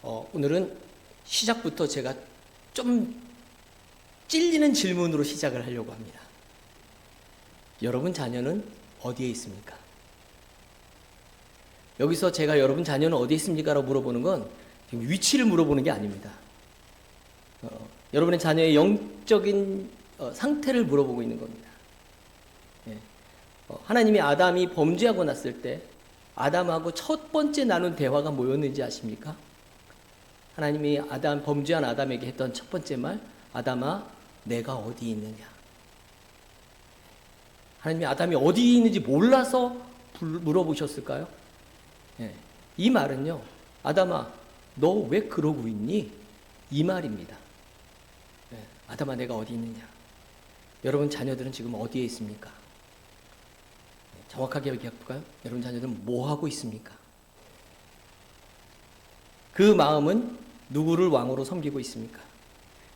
오늘은 시작부터 제가 좀 찔리는 질문으로 시작을 하려고 합니다. 여러분 자녀는 어디에 있습니까? 여기서 제가 여러분 자녀는 어디에 있습니까? 라고 물어보는 건 지금 위치를 물어보는 게 아닙니다. 여러분의 자녀의 영적인 상태를 물어보고 있는 겁니다. 하나님이 아담이 범죄하고 났을 때 아담하고 첫 번째 나눈 대화가 뭐였는지 아십니까? 하나님이 범죄한 아담에게 했던 첫 번째 말, 아담아, 내가 어디 있느냐? 하나님이 아담이 어디 있는지 몰라서 물어보셨을까요? 이 말은요, 아담아, 너 왜 그러고 있니? 이 말입니다. 아담아, 내가 어디 있느냐? 여러분 자녀들은 지금 어디에 있습니까? 정확하게 얘기해볼까요? 여러분 자녀들은 뭐 하고 있습니까? 그 마음은 누구를 왕으로 섬기고 있습니까?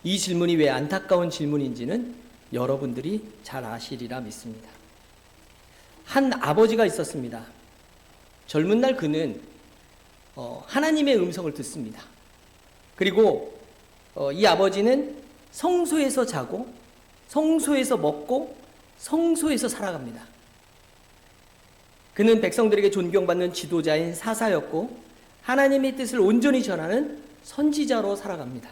이 질문이 왜 안타까운 질문인지는 여러분들이 잘 아시리라 믿습니다. 한 아버지가 있었습니다. 젊은 날 그는 하나님의 음성을 듣습니다. 그리고 이 아버지는 성소에서 자고 성소에서 먹고 성소에서 살아갑니다. 그는 백성들에게 존경받는 지도자인 사사였고 하나님의 뜻을 온전히 전하는 선지자로 살아갑니다.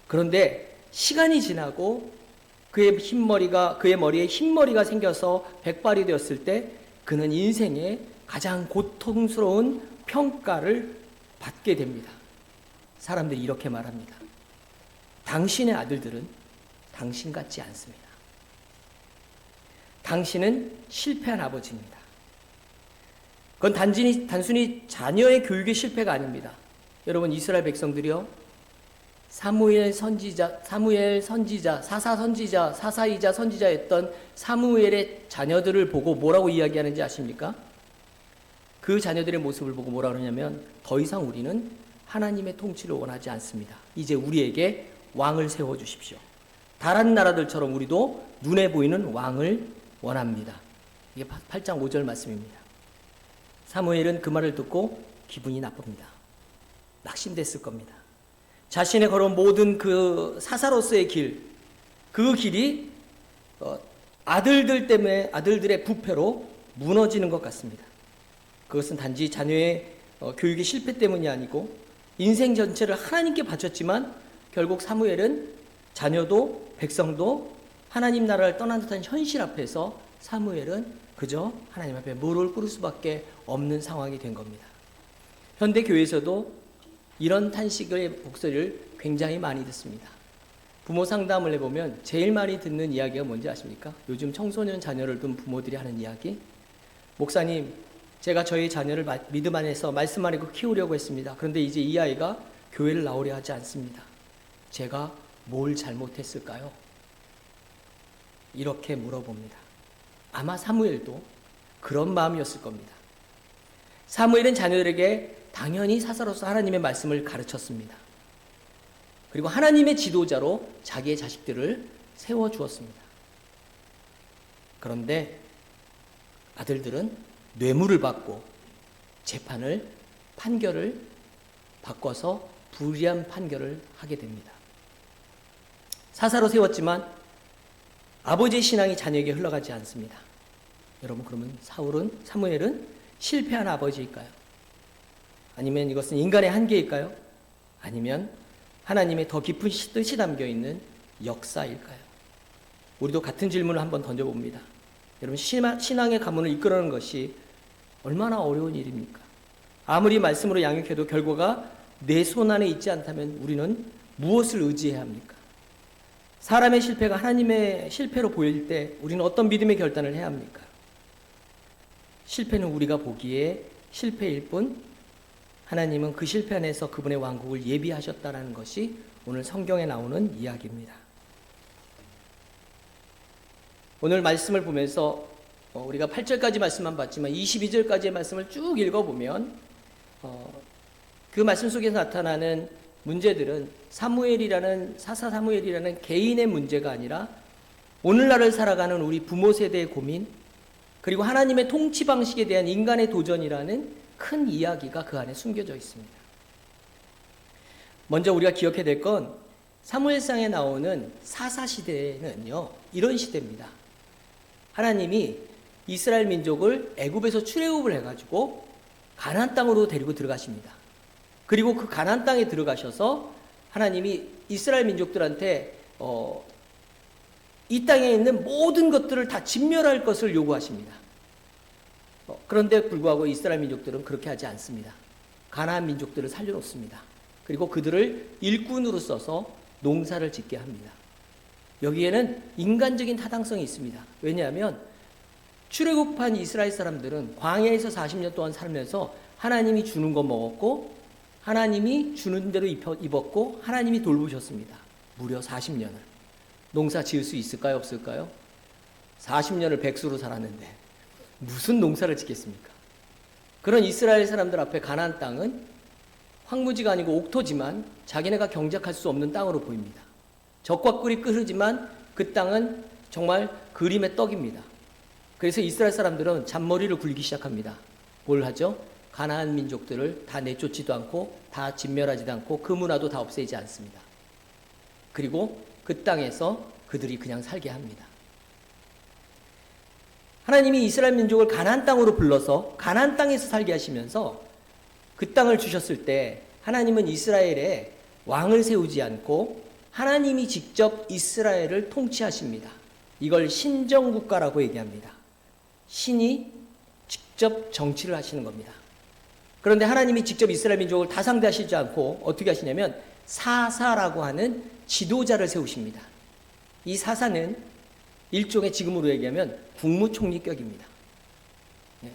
그런데 시간이 지나고 그의 머리에 흰머리가 생겨서 백발이 되었을 때 그는 인생의 가장 고통스러운 평가를 받게 됩니다. 사람들이 이렇게 말합니다. 당신의 아들들은 당신 같지 않습니다. 당신은 실패한 아버지입니다. 그건 단순히 자녀의 교육의 실패가 아닙니다. 여러분, 이스라엘 백성들이요, 사무엘 선지자, 사사이자 선지자였던 사무엘의 자녀들을 보고 뭐라고 이야기하는지 아십니까? 그 자녀들의 모습을 보고 뭐라 그러냐면, 더 이상 우리는 하나님의 통치를 원하지 않습니다. 이제 우리에게 왕을 세워주십시오. 다른 나라들처럼 우리도 눈에 보이는 왕을 원합니다. 이게 8장 5절 말씀입니다. 사무엘은 그 말을 듣고 기분이 나쁩니다. 낙심됐을 겁니다. 자신의 걸어온 모든 그 사사로서의 그 길이 아들들 때문에, 아들들의 부패로 무너지는 것 같습니다. 그것은 단지 자녀의 교육의 실패 때문이 아니고 인생 전체를 하나님께 바쳤지만 결국 사무엘은 자녀도 백성도 하나님 나라를 떠난 듯한 현실 앞에서 사무엘은 그저 하나님 앞에 무릎을 꿇을 수밖에 없는 상황이 된 겁니다. 현대 교회에서도 이런 탄식의 목소리를 굉장히 많이 듣습니다. 부모 상담을 해보면 제일 많이 듣는 이야기가 뭔지 아십니까? 요즘 청소년 자녀를 둔 부모들이 하는 이야기. 목사님, 제가 저희 자녀를 믿음 안에서 말씀 안에 키우려고 했습니다. 그런데 이제 이 아이가 교회를 나오려 하지 않습니다. 제가 뭘 잘못했을까요? 이렇게 물어봅니다. 아마 사무엘도 그런 마음이었을 겁니다. 사무엘은 자녀들에게 당연히 사사로서 하나님의 말씀을 가르쳤습니다. 그리고 하나님의 지도자로 자기의 자식들을 세워주었습니다. 그런데 아들들은 뇌물을 받고 판결을 바꿔서 불리한 판결을 하게 됩니다. 사사로 세웠지만 아버지의 신앙이 자녀에게 흘러가지 않습니다. 여러분, 그러면 사무엘은 실패한 아버지일까요? 아니면 이것은 인간의 한계일까요? 아니면 하나님의 더 깊은 뜻이 담겨있는 역사일까요? 우리도 같은 질문을 한번 던져봅니다. 여러분, 신앙의 가문을 이끌어가는 것이 얼마나 어려운 일입니까? 아무리 말씀으로 양육해도 결과가 내 손 안에 있지 않다면 우리는 무엇을 의지해야 합니까? 사람의 실패가 하나님의 실패로 보일 때 우리는 어떤 믿음의 결단을 해야 합니까? 실패는 우리가 보기에 실패일 뿐 하나님은 그 실패 안에서 그분의 왕국을 예비하셨다는 것이 오늘 성경에 나오는 이야기입니다. 오늘 말씀을 보면서 우리가 8절까지 말씀만 봤지만 22절까지의 말씀을 쭉 읽어보면 그 말씀 속에서 나타나는 문제들은 사사 사무엘이라는 개인의 문제가 아니라 오늘날을 살아가는 우리 부모 세대의 고민, 그리고 하나님의 통치 방식에 대한 인간의 도전이라는 큰 이야기가 그 안에 숨겨져 있습니다. 먼저 우리가 기억해야 될 건 사무엘상에 나오는 사사시대는요, 이런 시대입니다. 하나님이 이스라엘 민족을 애굽에서 출애굽을 해가지고 가나안 땅으로 데리고 들어가십니다. 그리고 그 가나안 땅에 들어가셔서 하나님이 이스라엘 민족들한테 이 땅에 있는 모든 것들을 다 진멸할 것을 요구하십니다. 그런데 불구하고 이스라엘 민족들은 그렇게 하지 않습니다. 가나안 민족들을 살려놓습니다. 그리고 그들을 일꾼으로 써서 농사를 짓게 합니다. 여기에는 인간적인 타당성이 있습니다. 왜냐하면 출애굽한 이스라엘 사람들은 광야에서 40년 동안 살면서 하나님이 주는 거 먹었고 하나님이 주는 대로 입었고 하나님이 돌보셨습니다. 무려 40년을. 농사 지을 수 있을까요? 없을까요? 40년을 백수로 살았는데 무슨 농사를 짓겠습니까? 그런 이스라엘 사람들 앞에 가나안 땅은 황무지가 아니고 옥토지만 자기네가 경작할 수 없는 땅으로 보입니다. 적과 꿀이 끓으지만 그 땅은 정말 그림의 떡입니다. 그래서 이스라엘 사람들은 잔머리를 굴리기 시작합니다. 뭘 하죠? 가나안 민족들을 다 내쫓지도 않고 다 진멸하지도 않고 그 문화도 다 없애지 않습니다. 그리고 그 땅에서 그들이 그냥 살게 합니다. 하나님이 이스라엘 민족을 가나안 땅으로 불러서 가나안 땅에서 살게 하시면서 그 땅을 주셨을 때 하나님은 이스라엘에 왕을 세우지 않고 하나님이 직접 이스라엘을 통치하십니다. 이걸 신정국가라고 얘기합니다. 신이 직접 정치를 하시는 겁니다. 그런데 하나님이 직접 이스라엘 민족을 다 상대하시지 않고 어떻게 하시냐면 사사라고 하는 지도자를 세우십니다. 이 사사는 일종의 지금으로 얘기하면 국무총리격입니다.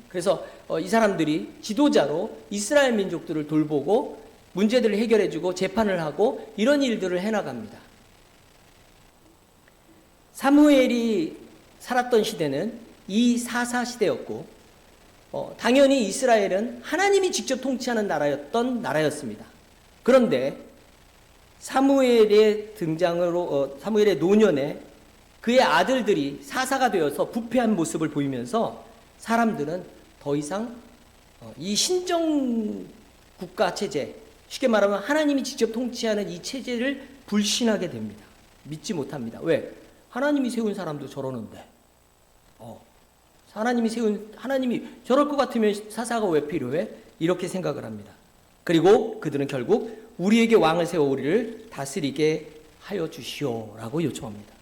그래서 이 사람들이 지도자로 이스라엘 민족들을 돌보고 문제들을 해결해주고 재판을 하고 이런 일들을 해나갑니다. 사무엘이 살았던 시대는 이 사사 시대였고 당연히 이스라엘은 하나님이 직접 통치하는 나라였던 나라였습니다. 그런데 사무엘의 등장으로 사무엘의 노년에 그의 아들들이 사사가 되어서 부패한 모습을 보이면서 사람들은 더 이상 이 신정 국가 체제, 쉽게 말하면 하나님이 직접 통치하는 이 체제를 불신하게 됩니다. 믿지 못합니다. 왜? 하나님이 세운 사람도 저러는데 하나님이 저럴 것 같으면 사사가 왜 필요해? 이렇게 생각을 합니다. 그리고 그들은 결국 우리에게 왕을 세워 우리를 다스리게 하여 주시오라고 요청합니다.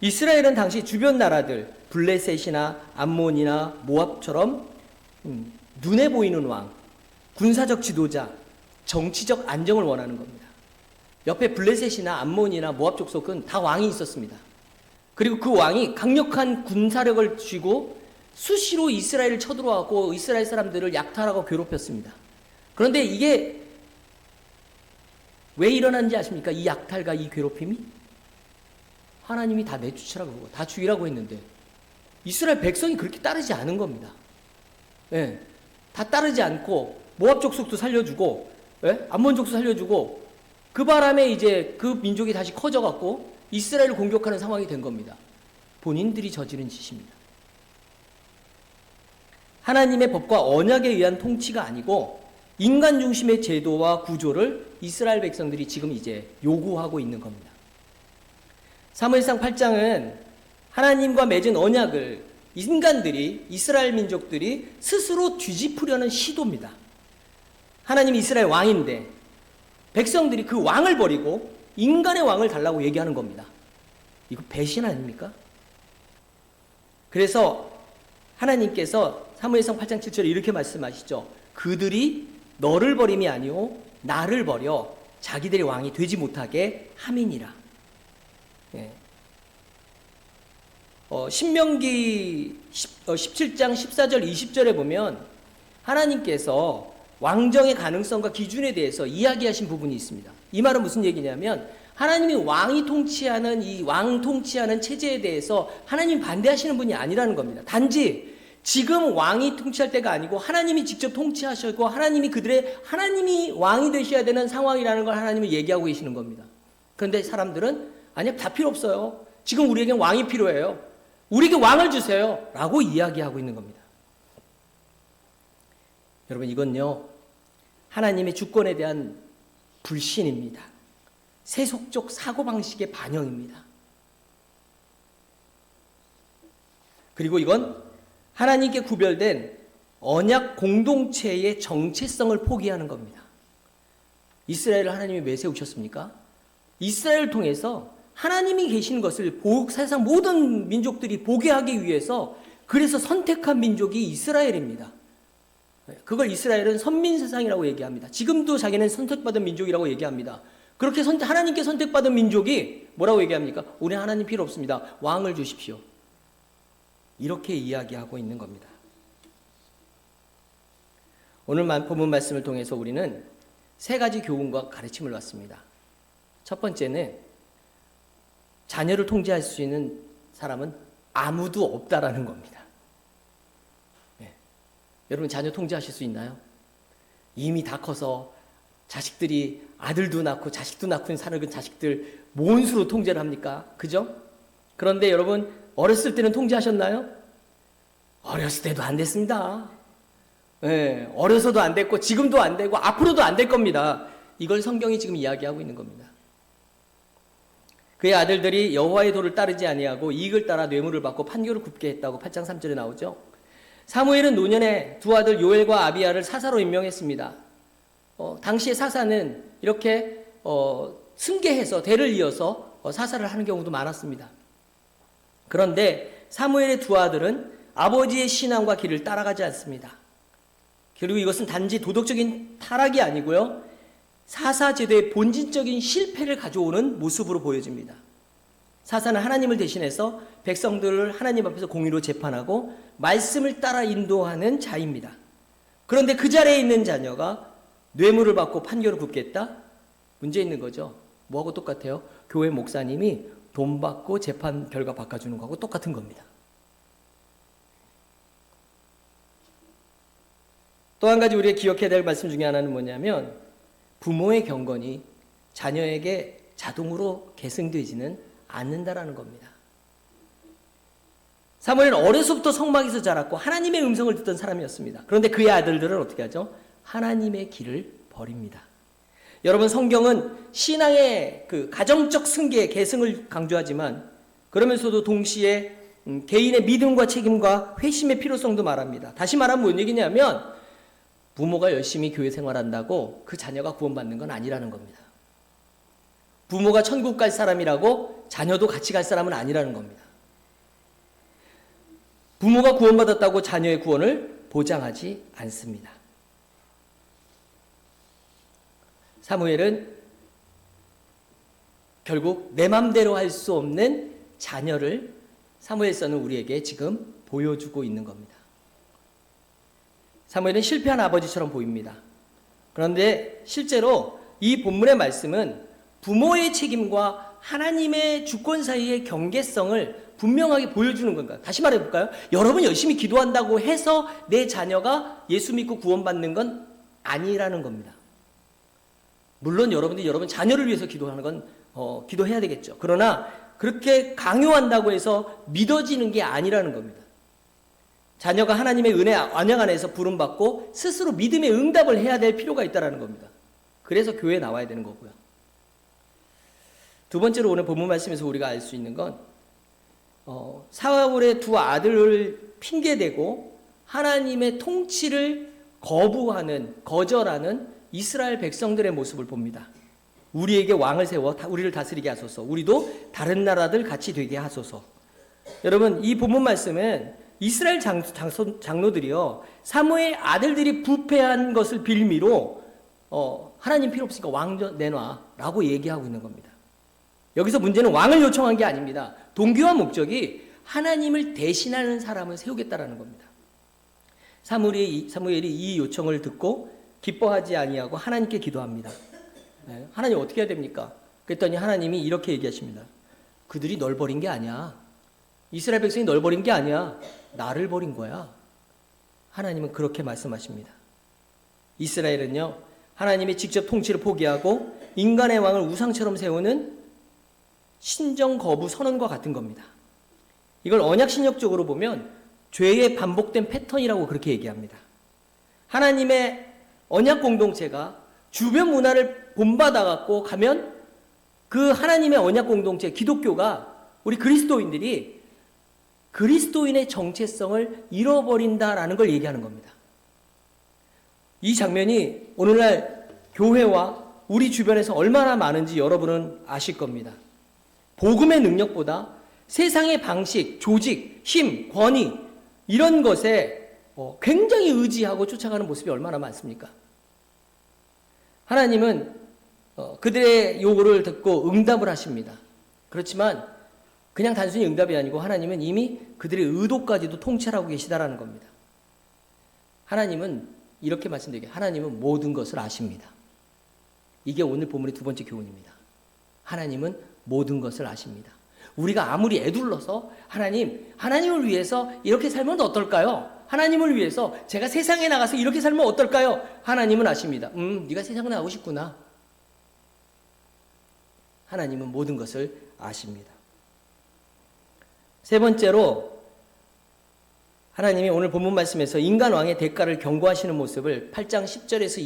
이스라엘은 당시 주변 나라들 블레셋이나 암몬이나 모압처럼 눈에 보이는 왕, 군사적 지도자, 정치적 안정을 원하는 겁니다. 옆에 블레셋이나 암몬이나 모압 족속은 다 왕이 있었습니다. 그리고 그 왕이 강력한 군사력을 쥐고 수시로 이스라엘을 쳐들어와고 이스라엘 사람들을 약탈하고 괴롭혔습니다. 그런데 이게 왜 일어났는지 아십니까? 이 약탈과 이 괴롭힘이? 하나님이 다 내쫓으라고 그러고 다 죽이라고 했는데 이스라엘 백성이 그렇게 따르지 않은 겁니다. 예, 다 따르지 않고 모압 족속도 살려주고 암몬 족속 살려주고 그 바람에 이제 그 민족이 다시 커져갖고 이스라엘을 공격하는 상황이 된 겁니다. 본인들이 저지른 짓입니다. 하나님의 법과 언약에 의한 통치가 아니고 인간 중심의 제도와 구조를 이스라엘 백성들이 지금 이제 요구하고 있는 겁니다. 사무엘상 8장은 하나님과 맺은 언약을 인간들이 이스라엘 민족들이 스스로 뒤집으려는 시도입니다. 하나님이 이스라엘 왕인데 백성들이 그 왕을 버리고 인간의 왕을 달라고 얘기하는 겁니다. 이거 배신 아닙니까? 그래서 하나님께서 사무엘상 8장 7절에 이렇게 말씀하시죠. 그들이 너를 버림이 아니오 나를 버려 자기들의 왕이 되지 못하게 함이니라. 예. 신명기 17장 14절 20절에 보면 하나님께서 왕정의 가능성과 기준에 대해서 이야기하신 부분이 있습니다. 이 말은 무슨 얘기냐면 하나님이 왕이 통치하는 이 왕 통치하는 체제에 대해서 하나님이 반대하시는 분이 아니라는 겁니다. 단지 지금 왕이 통치할 때가 아니고 하나님이 직접 통치하시고 하나님이 왕이 되셔야 되는 상황이라는 걸 하나님이 얘기하고 계시는 겁니다. 그런데 사람들은 아니요, 다 필요 없어요. 지금 우리에겐 왕이 필요해요. 우리에게 왕을 주세요. 라고 이야기하고 있는 겁니다. 여러분, 이건요, 하나님의 주권에 대한 불신입니다. 세속적 사고방식의 반영입니다. 그리고 이건 하나님께 구별된 언약 공동체의 정체성을 포기하는 겁니다. 이스라엘을 하나님이 왜 세우셨습니까? 이스라엘을 통해서 하나님이 계신 것을 세상 모든 민족들이 보게 하기 위해서 그래서 선택한 민족이 이스라엘입니다. 그걸 이스라엘은 선민세상이라고 얘기합니다. 지금도 자기는 선택받은 민족이라고 얘기합니다. 그렇게 하나님께 선택받은 민족이 뭐라고 얘기합니까? 우리 하나님 필요 없습니다. 왕을 주십시오. 이렇게 이야기하고 있는 겁니다. 오늘 본문 말씀을 통해서 우리는 세 가지 교훈과 가르침을 받습니다. 첫 번째는 자녀를 통제할 수 있는 사람은 아무도 없다라는 겁니다. 네. 여러분 자녀 통제하실 수 있나요? 이미 다 커서 자식들이 아들도 낳고 자식도 낳고 사는 그 자식들 뭔 수로 통제를 합니까? 그죠? 그런데 여러분 어렸을 때는 통제하셨나요? 어렸을 때도 안 됐습니다. 네, 어려서도 안 됐고 지금도 안 되고 앞으로도 안 될 겁니다. 이걸 성경이 지금 이야기하고 있는 겁니다. 그의 아들들이 여호와의 도를 따르지 아니하고 이익을 따라 뇌물을 받고 판교를 굽게 했다고 8장 3절에 나오죠. 사무엘은 노년에 두 아들 요엘과 아비야를 사사로 임명했습니다. 당시의 사사는 이렇게 승계해서 대를 이어서 사사를 하는 경우도 많았습니다. 그런데 사무엘의 두 아들은 아버지의 신앙과 길을 따라가지 않습니다. 그리고 이것은 단지 도덕적인 타락이 아니고요. 사사제도의 본질적인 실패를 가져오는 모습으로 보여집니다. 사사는 하나님을 대신해서 백성들을 하나님 앞에서 공의로 재판하고 말씀을 따라 인도하는 자입니다. 그런데 그 자리에 있는 자녀가 뇌물을 받고 판결을 굽겠다? 문제 있는 거죠. 뭐하고 똑같아요? 교회 목사님이 돈 받고 재판 결과 바꿔주는 거하고 똑같은 겁니다. 또 한 가지 우리가 기억해야 될 말씀 중에 하나는 뭐냐면 부모의 경건이 자녀에게 자동으로 계승되지는 않는다라는 겁니다. 사무엘은 어려서부터 성막에서 자랐고 하나님의 음성을 듣던 사람이었습니다. 그런데 그의 아들들은 어떻게 하죠? 하나님의 길을 버립니다. 여러분 성경은 신앙의 그 가정적 승계, 계승을 강조하지만 그러면서도 동시에 개인의 믿음과 책임과 회심의 필요성도 말합니다. 다시 말하면 뭔 얘기냐면 부모가 열심히 교회 생활한다고 그 자녀가 구원받는 건 아니라는 겁니다. 부모가 천국 갈 사람이라고 자녀도 같이 갈 사람은 아니라는 겁니다. 부모가 구원받았다고 자녀의 구원을 보장하지 않습니다. 사무엘은 결국 내 맘대로 할 수 없는 자녀를 사무엘서는 우리에게 지금 보여주고 있는 겁니다. 사무엘은 실패한 아버지처럼 보입니다. 그런데 실제로 이 본문의 말씀은 부모의 책임과 하나님의 주권 사이의 경계성을 분명하게 보여주는 건가요? 다시 말해볼까요? 여러분 열심히 기도한다고 해서 내 자녀가 예수 믿고 구원받는 건 아니라는 겁니다. 물론 여러분들이 여러분 자녀를 위해서 기도하는 건 기도해야 되겠죠. 그러나 그렇게 강요한다고 해서 믿어지는 게 아니라는 겁니다. 자녀가 하나님의 은혜 언약 안에서 부름받고 스스로 믿음의 응답을 해야 될 필요가 있다는 겁니다. 그래서 교회에 나와야 되는 거고요. 두 번째로 오늘 본문 말씀에서 우리가 알 수 있는 건 사울의 두 아들을 핑계대고 하나님의 통치를 거절하는 이스라엘 백성들의 모습을 봅니다. 우리에게 왕을 세워 우리를 다스리게 하소서. 우리도 다른 나라들 같이 되게 하소서. 여러분 이 본문 말씀은 이스라엘 장로들이요 사무엘 아들들이 부패한 것을 빌미로 하나님 필요 없으니까 왕 내놔라고 얘기하고 있는 겁니다. 여기서 문제는 왕을 요청한 게 아닙니다. 동기와 목적이 하나님을 대신하는 사람을 세우겠다라는 겁니다. 사무엘이 이 요청을 듣고 기뻐하지 아니하고 하나님께 기도합니다. 하나님 어떻게 해야 됩니까? 그랬더니 하나님이 이렇게 얘기하십니다. 그들이 널 버린 게 아니야. 이스라엘 백성이 널 버린 게 아니야. 나를 버린 거야. 하나님은 그렇게 말씀하십니다. 이스라엘은요 하나님의 직접 통치를 포기하고 인간의 왕을 우상처럼 세우는 신정 거부 선언과 같은 겁니다. 이걸 언약신약적으로 보면 죄의 반복된 패턴이라고 그렇게 얘기합니다. 하나님의 언약 공동체가 주변 문화를 본받아갖고 가면 그 하나님의 언약 공동체 기독교가 우리 그리스도인들이 그리스도인의 정체성을 잃어버린다라는 걸 얘기하는 겁니다. 이 장면이 오늘날 교회와 우리 주변에서 얼마나 많은지 여러분은 아실 겁니다. 복음의 능력보다 세상의 방식, 조직, 힘, 권위 이런 것에 굉장히 의지하고 쫓아가는 모습이 얼마나 많습니까? 하나님은 그들의 요구를 듣고 응답을 하십니다. 그렇지만 그냥 단순히 응답이 아니고 하나님은 이미 그들의 의도까지도 통찰하고 계시다라는 겁니다. 하나님은 이렇게 말씀드리게 하나님은 모든 것을 아십니다. 이게 오늘 본문의 두 번째 교훈입니다. 하나님은 모든 것을 아십니다. 우리가 아무리 애둘러서 하나님을 위해서 이렇게 살면 어떨까요? 하나님을 위해서 제가 세상에 나가서 이렇게 살면 어떨까요? 하나님은 아십니다. 네가 세상에 나가고 싶구나. 하나님은 모든 것을 아십니다. 세 번째로 하나님이 오늘 본문 말씀에서 인간 왕의 대가를 경고하시는 모습을 8장 10절에서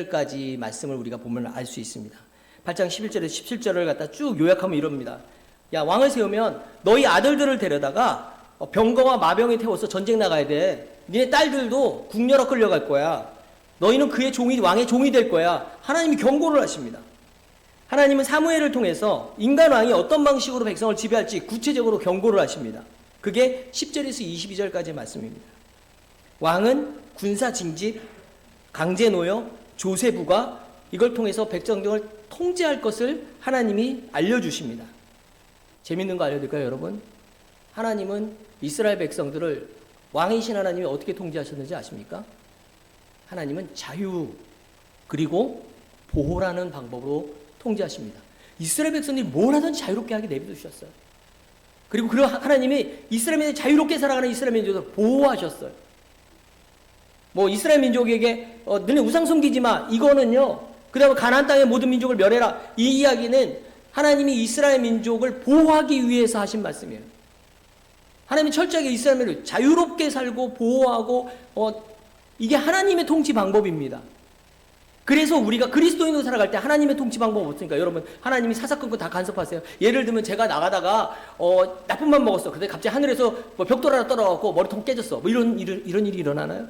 22절까지 말씀을 우리가 보면 알 수 있습니다. 8장 11절에서 17절을 갖다 쭉 요약하면 이럽니다. 야, 왕을 세우면 너희 아들들을 데려다가 병거와 마병에 태워서 전쟁 나가야 돼. 니네 딸들도 궁녀로 끌려갈 거야. 너희는 그의 종이 왕의 종이 될 거야. 하나님이 경고를 하십니다. 하나님은 사무엘을 통해서 인간 왕이 어떤 방식으로 백성을 지배할지 구체적으로 경고를 하십니다. 그게 10절에서 22절까지의 말씀입니다. 왕은 군사 징집, 강제 노역, 조세 부과 이걸 통해서 백성들을 통제할 것을 하나님이 알려주십니다. 재밌는 거 알려드릴까요, 여러분? 하나님은 이스라엘 백성들을 왕이신 하나님이 어떻게 통제하셨는지 아십니까? 하나님은 자유 그리고 보호라는 방법으로 통제하십니다. 이스라엘 백성들이 뭘 하든지 자유롭게 하게 내버려두셨어요. 그리고 그 하나님이 이스라엘이 자유롭게 살아가는 이스라엘 민족을 보호하셨어요. 뭐 이스라엘 민족에게 너네 우상 섬기지 마 이거는요. 그 다음에 가나안 땅의 모든 민족을 멸해라 이 이야기는 하나님이 이스라엘 민족을 보호하기 위해서 하신 말씀이에요. 하나님이 철저하게 이스라엘 민족을 자유롭게 살고 보호하고 이게 하나님의 통치 방법입니다. 그래서 우리가 그리스도인으로 살아갈 때 하나님의 통치 방법 없으니까 여러분 하나님이 사사건건 다 간섭하세요. 예를 들면 제가 나가다가 나쁜 맘 먹었어. 근데 갑자기 하늘에서 뭐 벽돌 하나 떨어져갖고 머리통 깨졌어. 뭐 이런 일이 일어나나요?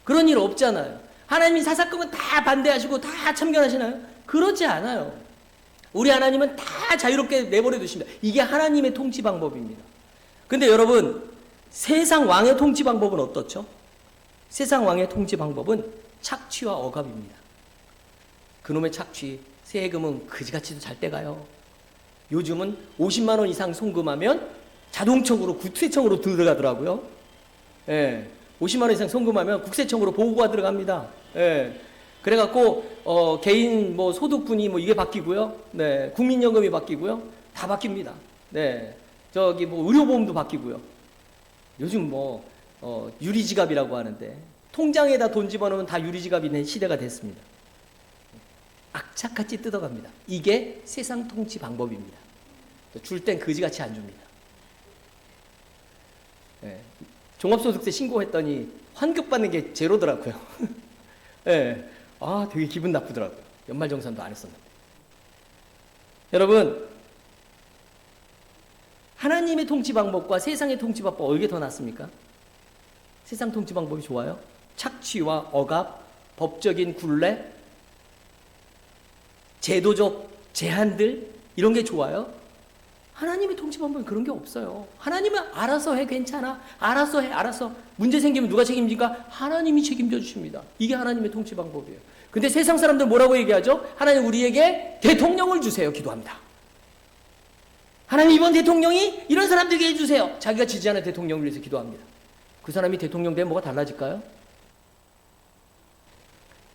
그런 일 없잖아요. 하나님이 사사건건 다 반대하시고 다 참견하시나요? 그렇지 않아요. 우리 하나님은 다 자유롭게 내버려 두십니다. 이게 하나님의 통치 방법입니다. 근데 여러분 세상 왕의 통치 방법은 어떻죠? 세상 왕의 통치 방법은 착취와 억압입니다. 그놈의 착취, 세금은 그지같이도 잘 떼가요. 요즘은 50만 원 이상 송금하면 자동적으로 국세청으로 들어가더라고요. 예, 50만 원 이상 송금하면 국세청으로 보고가 들어갑니다. 예, 그래갖고 개인 뭐 소득분이 뭐 이게 바뀌고요. 네, 국민연금이 바뀌고요. 다 바뀝니다. 네, 저기 뭐 의료보험도 바뀌고요. 요즘 뭐 유리지갑이라고 하는데. 통장에다 돈 집어넣으면 다 유리지갑이 있는 시대가 됐습니다. 악착같이 뜯어갑니다. 이게 세상 통치 방법입니다. 줄 땐 그지같이 안 줍니다. 네. 종합소득세 신고했더니 환급받는 게 제로더라고요. 네. 아, 되게 기분 나쁘더라고요. 연말정산도 안 했었는데. 여러분, 하나님의 통치 방법과 세상의 통치 방법 어디게 더 낫습니까? 세상 통치 방법이 좋아요? 착취와 억압, 법적인 굴레, 제도적 제한들 이런 게 좋아요? 하나님의 통치 방법은 그런 게 없어요. 하나님은 알아서 해 괜찮아. 알아서 해 알아서. 문제 생기면 누가 책임집니까? 하나님이 책임져 주십니다. 이게 하나님의 통치 방법이에요. 근데 세상 사람들 뭐라고 얘기하죠? 하나님 우리에게 대통령을 주세요. 기도합니다. 하나님 이번 대통령이 이런 사람들에게 해주세요. 자기가 지지하는 대통령을 위해서 기도합니다. 그 사람이 대통령 되면 뭐가 달라질까요?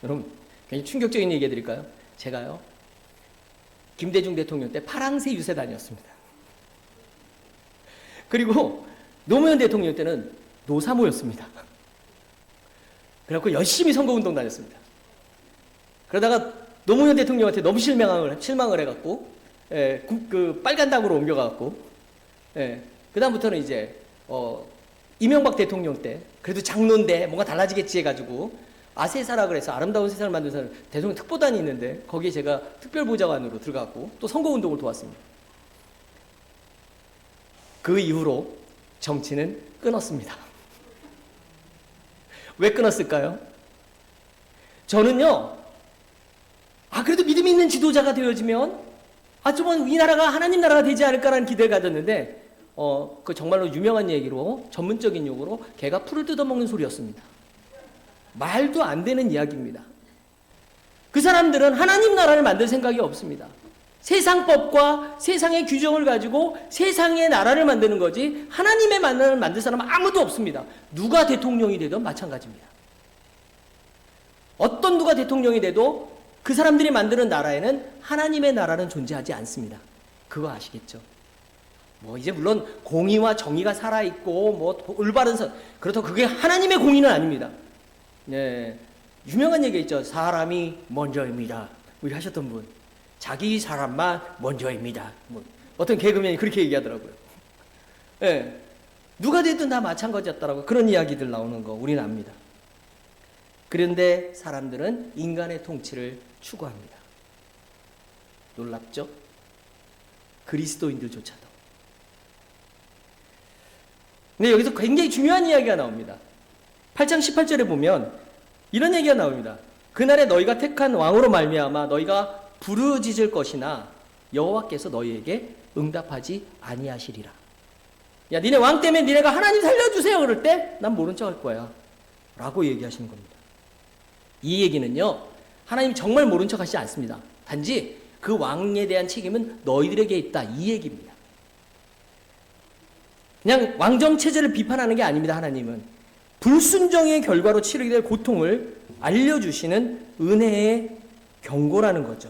여러분 굉장히 충격적인 얘기 해드릴까요? 제가요 김대중 대통령 때 파랑새 유세단이었습니다. 그리고 노무현 대통령 때는 노사모였습니다. 그래갖고 열심히 선거운동 다녔습니다. 그러다가 노무현 대통령한테 너무 실망을 해갖고 그 빨간 당으로 옮겨가갖고 그 다음부터는 이제 이명박 대통령 때 그래도 장로인데 뭔가 달라지겠지 해가지고 아세사라 그래서 아름다운 세상을 만드는 사람 대통령 특보단이 있는데 거기에 제가 특별보좌관으로 들어갔고 또 선거운동을 도왔습니다. 그 이후로 정치는 끊었습니다. 왜 끊었을까요? 저는요, 그래도 믿음이 있는 지도자가 되어지면 좀 이 나라가 하나님 나라가 되지 않을까라는 기대를 가졌는데 그 정말로 유명한 얘기로 전문적인 용어로 개가 풀을 뜯어먹는 소리였습니다. 말도 안 되는 이야기입니다. 그 사람들은 하나님 나라를 만들 생각이 없습니다. 세상법과 세상의 규정을 가지고 세상의 나라를 만드는 거지 하나님의 나라를 만들 사람은 아무도 없습니다. 누가 대통령이 되든 마찬가지입니다. 어떤 누가 대통령이 돼도 그 사람들이 만드는 나라에는 하나님의 나라는 존재하지 않습니다. 그거 아시겠죠? 이제 물론 공의와 정의가 살아있고 올바른 그렇다고 그게 하나님의 공의는 아닙니다. 네, 유명한 얘기 있죠. 사람이 먼저입니다. 우리 하셨던 분, 자기 사람만 먼저입니다. 어떤 개그맨이 그렇게 얘기하더라고요. 네, 누가 되든 다 마찬가지였더라고요. 그런 이야기들 나오는 거 우리는 압니다. 그런데 사람들은 인간의 통치를 추구합니다. 놀랍죠? 그리스도인들조차도. 근데 여기서 굉장히 중요한 이야기가 나옵니다. 8장 18절에 보면 이런 얘기가 나옵니다. 그날에 너희가 택한 왕으로 말미암아 너희가 부르짖을 것이나 여호와께서 너희에게 응답하지 아니하시리라. 야, 니네 왕 때문에 니네가 하나님 살려주세요 그럴 때 난 모른 척 할 거야 라고 얘기하시는 겁니다. 이 얘기는요, 하나님이 정말 모른 척 하시지 않습니다. 단지 그 왕에 대한 책임은 너희들에게 있다, 이 얘기입니다. 그냥 왕정체제를 비판하는 게 아닙니다. 하나님은 불순종의 결과로 치르게 될 고통을 알려주시는 은혜의 경고라는 거죠.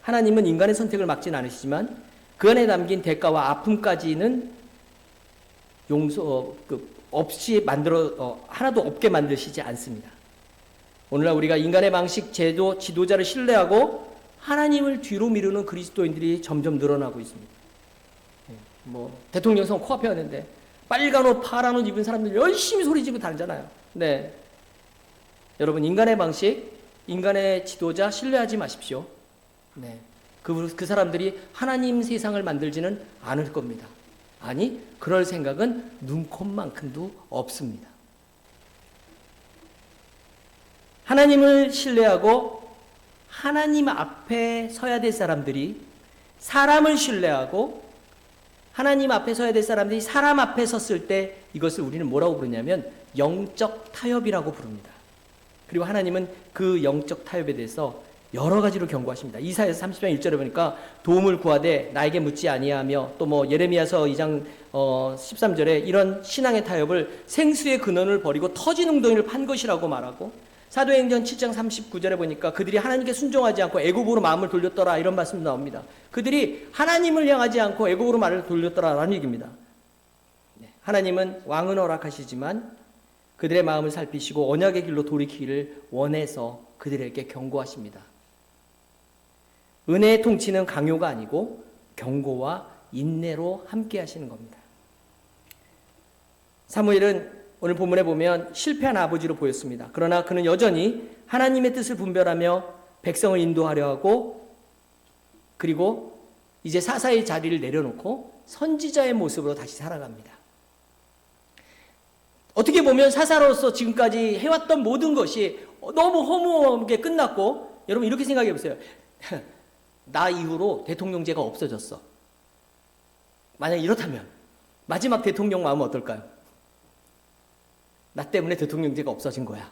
하나님은 인간의 선택을 막진 않으시지만 그 안에 담긴 대가와 아픔까지는 없이 하나도 없게 만드시지 않습니다. 오늘날 우리가 인간의 방식, 제도, 지도자를 신뢰하고 하나님을 뒤로 미루는 그리스도인들이 점점 늘어나고 있습니다. 대통령 선 코앞에 왔는데 빨간 옷, 파란 옷 입은 사람들 열심히 소리 지르고 다니잖아요. 네. 여러분, 인간의 방식, 인간의 지도자 신뢰하지 마십시오. 네. 그 사람들이 하나님 세상을 만들지는 않을 겁니다. 아니, 그럴 생각은 눈꼽만큼도 없습니다. 하나님을 신뢰하고 하나님 앞에 서야 될 사람들이 사람을 신뢰하고 하나님 앞에 서야 될 사람들이 사람 앞에 섰을 때 이것을 우리는 뭐라고 부르냐면 영적 타협이라고 부릅니다. 그리고 하나님은 그 영적 타협에 대해서 여러 가지로 경고하십니다. 이사야서 30장 1절에 보니까 도움을 구하되 나에게 묻지 아니하며 또 예레미야서 2장 13절에 이런 신앙의 타협을 생수의 근원을 버리고 터진 웅덩이를 판 것이라고 말하고 사도행전 7장 39절에 보니까 그들이 하나님께 순종하지 않고 애굽으로 마음을 돌렸더라 이런 말씀도 나옵니다. 그들이 하나님을 향하지 않고 애굽으로 말을 돌렸더라라는 얘기입니다. 하나님은 왕은 허락하시지만 그들의 마음을 살피시고 언약의 길로 돌이키기를 원해서 그들에게 경고하십니다. 은혜의 통치는 강요가 아니고 경고와 인내로 함께 하시는 겁니다. 사무엘은 오늘 본문에 보면 실패한 아버지로 보였습니다. 그러나 그는 여전히 하나님의 뜻을 분별하며 백성을 인도하려 하고 그리고 이제 사사의 자리를 내려놓고 선지자의 모습으로 다시 살아갑니다. 어떻게 보면 사사로서 지금까지 해왔던 모든 것이 너무 허무하게 끝났고 여러분 이렇게 생각해 보세요. 나 이후로 대통령제가 없어졌어. 만약 이렇다면 마지막 대통령 마음은 어떨까요? 나 때문에 대통령제가 없어진 거야.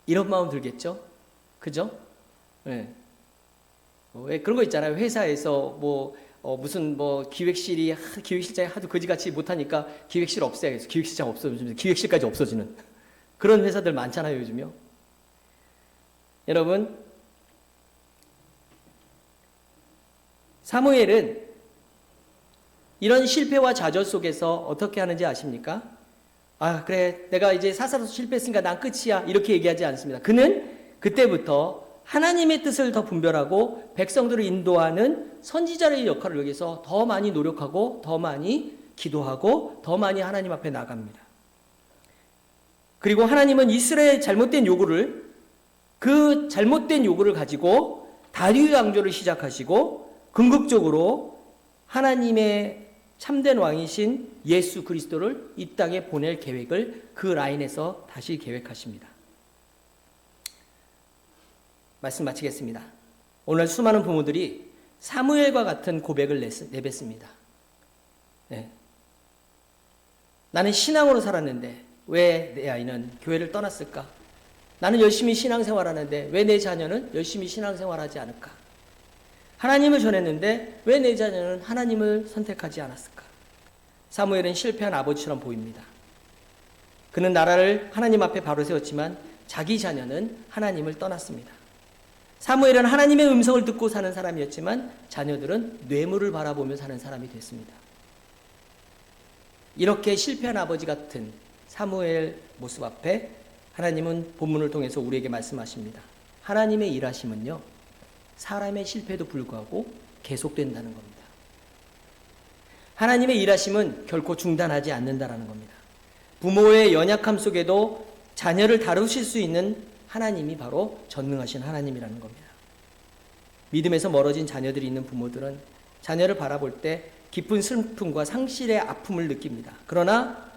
이런 마음 들겠죠? 그죠? 네. 왜 그런 거 있잖아요. 회사에서 무슨 기획실장이 하도 거지같이 못하니까 기획실 없애야겠어. 기획실장 없어지면 기획실까지 없어지는 그런 회사들 많잖아요, 요즘요. 여러분, 사무엘은 이런 실패와 좌절 속에서 어떻게 하는지 아십니까? 그래, 내가 이제 사사로서 실패했으니까 난 끝이야. 이렇게 얘기하지 않습니다. 그는 그때부터 하나님의 뜻을 더 분별하고 백성들을 인도하는 선지자의 역할을 여기서 더 많이 노력하고 더 많이 기도하고 더 많이 하나님 앞에 나갑니다. 그리고 하나님은 이스라엘의 잘못된 요구를, 그 잘못된 요구를 가지고 다리우 왕조를 시작하시고 궁극적으로 하나님의 참된 왕이신 예수 그리스도를 이 땅에 보낼 계획을 그 라인에서 다시 계획하십니다. 말씀 마치겠습니다. 오늘 수많은 부모들이 사무엘과 같은 고백을 내뱉습니다. 네. 나는 신앙으로 살았는데 왜 내 아이는 교회를 떠났을까? 나는 열심히 신앙생활하는데 왜 내 자녀는 열심히 신앙생활하지 않을까? 하나님을 전했는데 왜 내 자녀는 하나님을 선택하지 않았을까? 사무엘은 실패한 아버지처럼 보입니다. 그는 나라를 하나님 앞에 바로 세웠지만 자기 자녀는 하나님을 떠났습니다. 사무엘은 하나님의 음성을 듣고 사는 사람이었지만 자녀들은 뇌물을 바라보며 사는 사람이 됐습니다. 이렇게 실패한 아버지 같은 사무엘 모습 앞에 하나님은 본문을 통해서 우리에게 말씀하십니다. 하나님의 일하심은요, 사람의 실패에도 불구하고 계속된다는 겁니다. 하나님의 일하심은 결코 중단하지 않는다라는 겁니다. 부모의 연약함 속에도 자녀를 다루실 수 있는 하나님이 바로 전능하신 하나님이라는 겁니다. 믿음에서 멀어진 자녀들이 있는 부모들은 자녀를 바라볼 때 깊은 슬픔과 상실의 아픔을 느낍니다. 그러나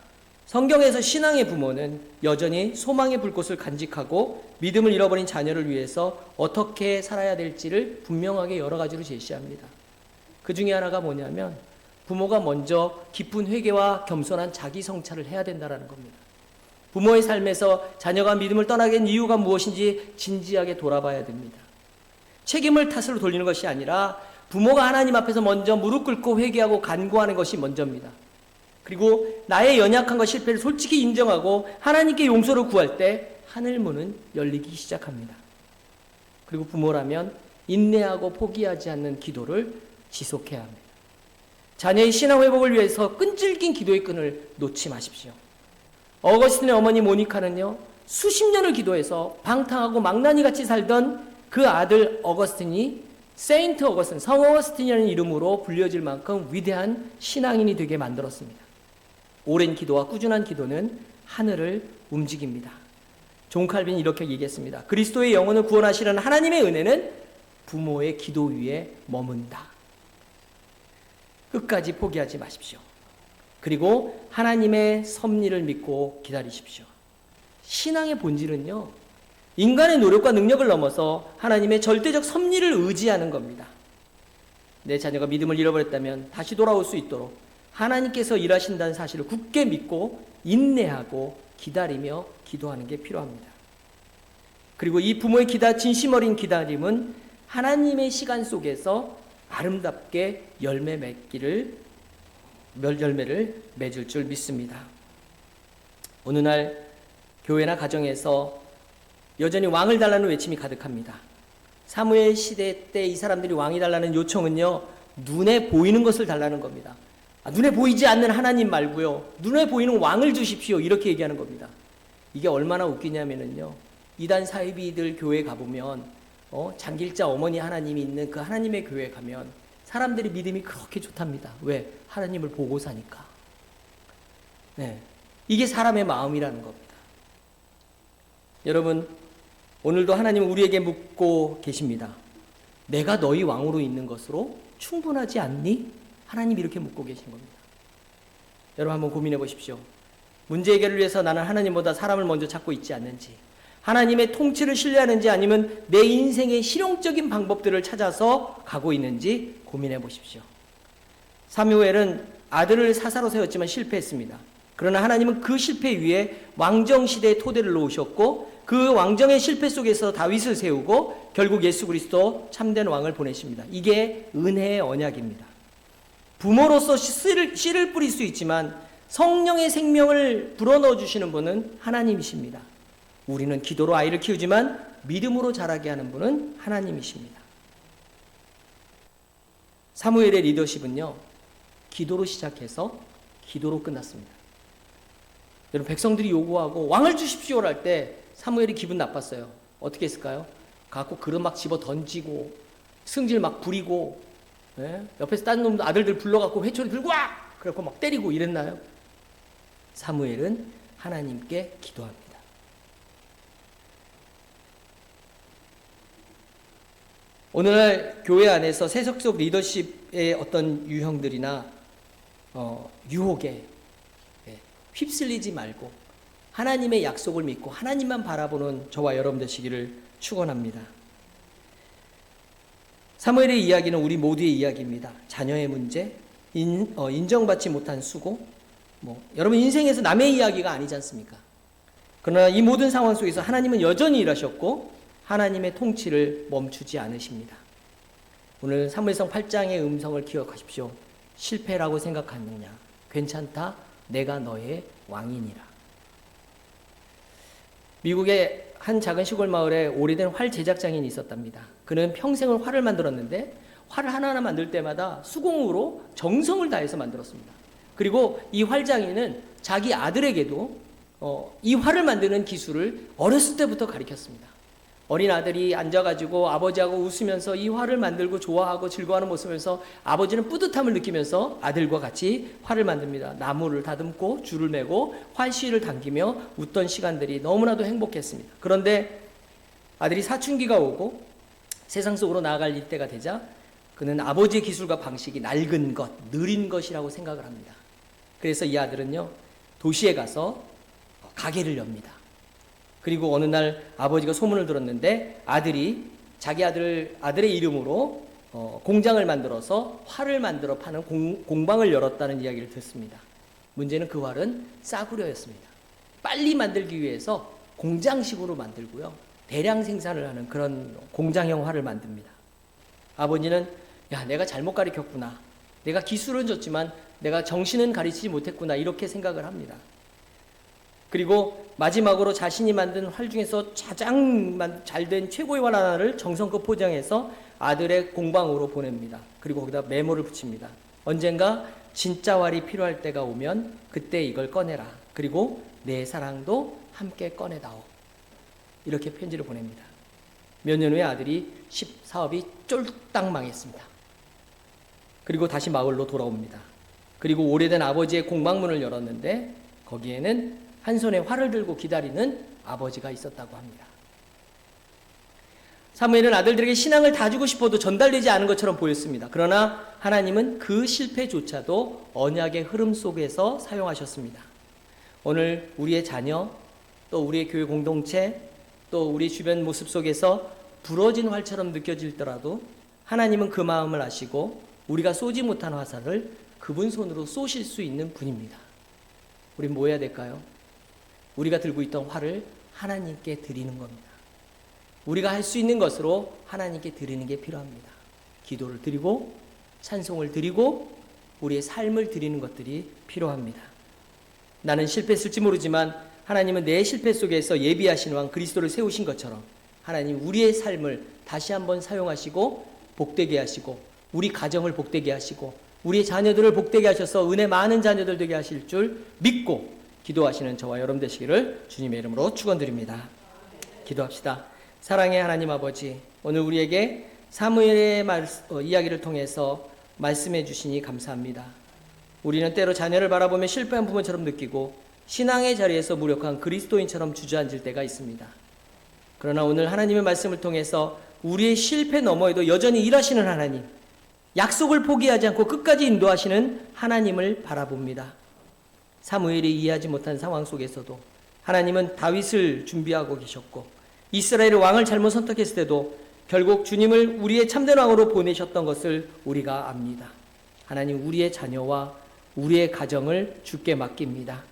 성경에서 신앙의 부모는 여전히 소망의 불꽃을 간직하고 믿음을 잃어버린 자녀를 위해서 어떻게 살아야 될지를 분명하게 여러 가지로 제시합니다. 그 중에 하나가 뭐냐면 부모가 먼저 깊은 회개와 겸손한 자기 성찰을 해야 된다는 겁니다. 부모의 삶에서 자녀가 믿음을 떠나게 된 이유가 무엇인지 진지하게 돌아봐야 됩니다. 책임을 탓으로 돌리는 것이 아니라 부모가 하나님 앞에서 먼저 무릎 꿇고 회개하고 간구하는 것이 먼저입니다. 그리고 나의 연약함과 실패를 솔직히 인정하고 하나님께 용서를 구할 때 하늘문은 열리기 시작합니다. 그리고 부모라면 인내하고 포기하지 않는 기도를 지속해야 합니다. 자녀의 신앙 회복을 위해서 끈질긴 기도의 끈을 놓지 마십시오. 어거스틴의 어머니 모니카는요, 수십 년을 기도해서 방탕하고 망나니같이 살던 그 아들 어거스틴이 세인트 어거스틴, 성 어거스틴이라는 이름으로 불려질 만큼 위대한 신앙인이 되게 만들었습니다. 오랜 기도와 꾸준한 기도는 하늘을 움직입니다. 존 칼빈이 이렇게 얘기했습니다. 그리스도의 영혼을 구원하시는 하나님의 은혜는 부모의 기도 위에 머문다. 끝까지 포기하지 마십시오. 그리고 하나님의 섭리를 믿고 기다리십시오. 신앙의 본질은요, 인간의 노력과 능력을 넘어서 하나님의 절대적 섭리를 의지하는 겁니다. 내 자녀가 믿음을 잃어버렸다면 다시 돌아올 수 있도록 하나님께서 일하신다는 사실을 굳게 믿고 인내하고 기다리며 기도하는 게 필요합니다. 그리고 이 부모의 진심 어린 기다림은 하나님의 시간 속에서 아름답게 열매를 맺을 줄 믿습니다. 어느 날 교회나 가정에서 여전히 왕을 달라는 외침이 가득합니다. 사무엘 시대 때 이 사람들이 왕이 달라는 요청은요, 눈에 보이는 것을 달라는 겁니다. 눈에 보이지 않는 하나님 말고요, 눈에 보이는 왕을 주십시오, 이렇게 얘기하는 겁니다. 이게 얼마나 웃기냐면요, 이단 사이비들 교회 가보면 장길자 어머니 하나님이 있는 그 하나님의 교회 가면 사람들이 믿음이 그렇게 좋답니다. 왜? 하나님을 보고 사니까. 네, 이게 사람의 마음이라는 겁니다. 여러분, 오늘도 하나님은 우리에게 묻고 계십니다. 내가 너희 왕으로 있는 것으로 충분하지 않니? 하나님이 이렇게 묻고 계신 겁니다. 여러분 한번 고민해 보십시오. 문제 해결을 위해서 나는 하나님보다 사람을 먼저 찾고 있지 않는지, 하나님의 통치를 신뢰하는지, 아니면 내 인생의 실용적인 방법들을 찾아서 가고 있는지 고민해 보십시오. 사무엘은 아들을 사사로 세웠지만 실패했습니다. 그러나 하나님은 그 실패 위에 왕정시대의 토대를 놓으셨고 그 왕정의 실패 속에서 다윗을 세우고 결국 예수 그리스도 참된 왕을 보내십니다. 이게 은혜의 언약입니다. 부모로서 씨를 뿌릴 수 있지만 성령의 생명을 불어넣어 주시는 분은 하나님이십니다. 우리는 기도로 아이를 키우지만 믿음으로 자라게 하는 분은 하나님이십니다. 사무엘의 리더십은요, 기도로 시작해서 기도로 끝났습니다. 여러분, 백성들이 요구하고 왕을 주십시오를 할 때 사무엘이 기분 나빴어요. 어떻게 했을까요? 갖고 그릇 막 집어 던지고 승질 막 부리고, 옆에서 딴 놈 아들들 불러갖고 회초리 들고 와! 그래갖고 막 때리고 이랬나요? 사무엘은 하나님께 기도합니다. 오늘날 교회 안에서 세속적 리더십의 어떤 유형들이나 유혹에 휩쓸리지 말고 하나님의 약속을 믿고 하나님만 바라보는 저와 여러분 되시기를 축원합니다. 사무엘의 이야기는 우리 모두의 이야기입니다. 자녀의 문제, 인정받지 못한 수고, 여러분 인생에서 남의 이야기가 아니지 않습니까? 그러나 이 모든 상황 속에서 하나님은 여전히 일하셨고 하나님의 통치를 멈추지 않으십니다. 오늘 사무엘상 8장의 음성을 기억하십시오. 실패라고 생각하느냐? 괜찮다. 내가 너의 왕이니라. 미국의 한 작은 시골 마을에 오래된 활 제작장인이 있었답니다. 그는 평생을 활을 만들었는데 활을 하나하나 만들 때마다 수공으로 정성을 다해서 만들었습니다. 그리고 이 활장인은 자기 아들에게도 이 활을 만드는 기술을 어렸을 때부터 가르쳤습니다. 어린 아들이 앉아가지고 아버지하고 웃으면서 이 활을 만들고 좋아하고 즐거워하는 모습에서 아버지는 뿌듯함을 느끼면서 아들과 같이 활을 만듭니다. 나무를 다듬고 줄을 매고 활실을 당기며 웃던 시간들이 너무나도 행복했습니다. 그런데 아들이 사춘기가 오고 세상 속으로 나아갈 때가 되자 그는 아버지의 기술과 방식이 낡은 것, 느린 것이라고 생각을 합니다. 그래서 이 아들은요, 도시에 가서 가게를 엽니다. 그리고 어느 날 아버지가 소문을 들었는데 아들이 자기 아들의 이름으로 공장을 만들어서 활을 만들어 파는 공방을 열었다는 이야기를 듣습니다. 문제는 그 활은 싸구려였습니다. 빨리 만들기 위해서 공장식으로 만들고요, 대량 생산을 하는 그런 공장형 활을 만듭니다. 아버지는 내가 잘못 가르쳤구나. 내가 기술은 줬지만 내가 정신은 가르치지 못했구나. 이렇게 생각을 합니다. 그리고 마지막으로 자신이 만든 활 중에서 가장 잘된 최고의 활 하나를 정성껏 포장해서 아들의 공방으로 보냅니다. 그리고 거기다 메모를 붙입니다. 언젠가 진짜 활이 필요할 때가 오면 그때 이걸 꺼내라. 그리고 내 사랑도 함께 꺼내다오. 이렇게 편지를 보냅니다. 몇 년 후에 아들이 사업이 쫄딱 망했습니다. 그리고 다시 마을로 돌아옵니다. 그리고 오래된 아버지의 공방문을 열었는데 거기에는 한 손에 활을 들고 기다리는 아버지가 있었다고 합니다. 사무엘은 아들들에게 신앙을 다 주고 싶어도 전달되지 않은 것처럼 보였습니다. 그러나 하나님은 그 실패조차도 언약의 흐름 속에서 사용하셨습니다. 오늘 우리의 자녀, 또 우리의 교회 공동체, 또 우리 주변 모습 속에서 부러진 활처럼 느껴질더라도 하나님은 그 마음을 아시고 우리가 쏘지 못한 화살을 그분 손으로 쏘실 수 있는 분입니다. 우린 뭐 해야 될까요? 우리가 들고 있던 활을 하나님께 드리는 겁니다. 우리가 할 수 있는 것으로 하나님께 드리는 게 필요합니다. 기도를 드리고 찬송을 드리고 우리의 삶을 드리는 것들이 필요합니다. 나는 실패했을지 모르지만 하나님은 내 실패 속에서 예비하신 왕 그리스도를 세우신 것처럼 하나님 우리의 삶을 다시 한번 사용하시고 복되게 하시고 우리 가정을 복되게 하시고 우리의 자녀들을 복되게 하셔서 은혜 많은 자녀들 되게 하실 줄 믿고 기도하시는 저와 여러분 되시기를 주님의 이름으로 축원드립니다. 기도합시다. 사랑의 하나님 아버지, 오늘 우리에게 사무엘의 이야기를 통해서 말씀해 주시니 감사합니다. 우리는 때로 자녀를 바라보며 실패한 부모처럼 느끼고 신앙의 자리에서 무력한 그리스도인처럼 주저앉을 때가 있습니다. 그러나 오늘 하나님의 말씀을 통해서 우리의 실패 너머에도 여전히 일하시는 하나님, 약속을 포기하지 않고 끝까지 인도하시는 하나님을 바라봅니다. 사무엘이 이해하지 못한 상황 속에서도 하나님은 다윗을 준비하고 계셨고 이스라엘의 왕을 잘못 선택했을 때도 결국 주님을 우리의 참된 왕으로 보내셨던 것을 우리가 압니다. 하나님, 우리의 자녀와 우리의 가정을 주께 맡깁니다.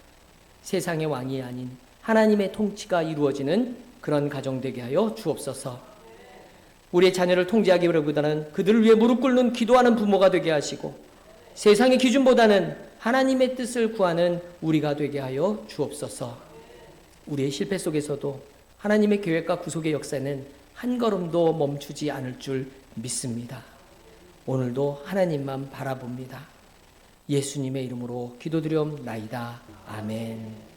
세상의 왕이 아닌 하나님의 통치가 이루어지는 그런 가정 되게 하여 주옵소서. 우리의 자녀를 통제하기보다는 그들을 위해 무릎 꿇는 기도하는 부모가 되게 하시고 세상의 기준보다는 하나님의 뜻을 구하는 우리가 되게 하여 주옵소서. 우리의 실패 속에서도 하나님의 계획과 구속의 역사는 한 걸음도 멈추지 않을 줄 믿습니다. 오늘도 하나님만 바라봅니다. 예수님의 이름으로 기도드리옵나이다. 아멘.